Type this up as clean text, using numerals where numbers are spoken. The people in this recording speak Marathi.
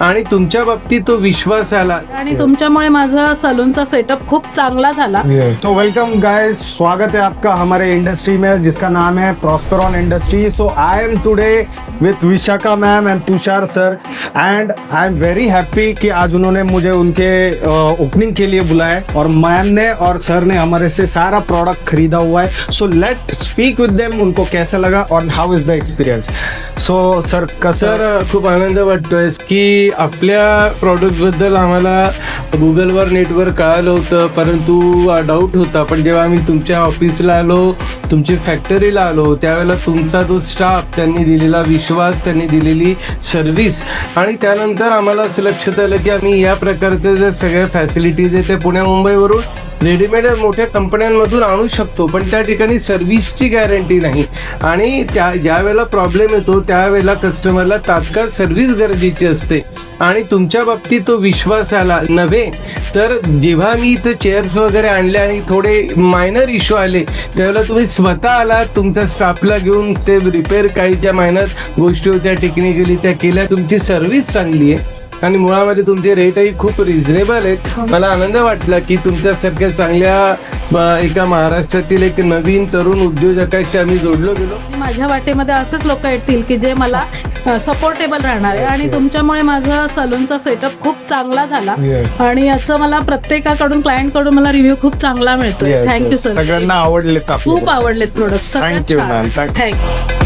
आणि तुमच्या बाबतीत तो विश्वास आला आणि तुमच्यामुळे माझा सलूनचा सेटअप खूप चांगला झाला. तो वेलकम गाइस, स्वागत है आपका हमारे इंडस्ट्री में जिसका नाम है Prosperon industry. So I am today with Vishakha ma'am and Tushar sir and I am very happy कि आज उन्होंने मुझे उनके ओपनिंग के लिए बुलाया है और मैम ने और सर ने हमारे से सारा प्रोडक्ट खरीदा हुआ है. So let speak with them, उनको कैसा लगा और how is the experience. So sir sir खूप आनंद वाटतोय की आपल्या प्रॉडक्टबद्दल आम्हाला गुगलवर नेटवर कळालं होतं, परंतु डाऊट होता. पण जेव्हा आम्ही तुमच्या ऑफिसला आलो, तुमची फॅक्टरीला आलो, त्यावेळेला तुमचा तो स्टाफ, त्यांनी दिलेला विश्वास, त्यांनी दिलेली सर्व्हिस आणि त्यानंतर आम्हाला असं लक्षात आलं की आम्ही या प्रकारचे जे सगळ्या फॅसिलिटीज आहे ते पुण्या मुंबईवरून रेडीमेड मोठ्या कंपन्यांमधून आणू शकतो, पण त्या ठिकाणी सर्व्हिसची गॅरंटी नाही. आणि ज्या वेळेला प्रॉब्लेम येतो त्यावेळेला कस्टमरला तात्काळ सर्व्हिस गरजेची असते. आणि तुमच्या बाबतीत तो विश्वास आला नव्हे तर जेव्हा मी इथं चेअर्स वगैरे आणले आणि थोडे मायनर इश्यू आले त्यावेळेला तुम्ही स्वतः आलात, तुमच्या स्टाफला घेऊन ते रिपेअर, काही ज्या मायनर गोष्टी होत्या टेक्निकली त्या केल्या. तुमची सर्व्हिस चांगली आहे आणि मुळामध्ये तुमचे रेटही खूप रिझनेबल आहेत. मला आनंद वाटला की तुमच्यासारख्या चांगल्या एका महाराष्ट्रातील एक नवीन तरुण उद्योजकाशी आम्ही जोडलो गेलो. माझ्या वाटेमध्ये असेच लोक येतील की जे मला सपोर्टेबल राहणार आहे आणि तुमच्यामुळे माझा सलूनचा सेटअप खूप चांगला झाला आणि याचं मला प्रत्येकाकडून, क्लायंटकडून मला रिव्ह्यू खूप चांगला मिळतोय. थँक्यू सर, सगळ्यांना आवडले, खूप आवडलेत प्रोडक्ट. Thank you ma'am. थँक्यू.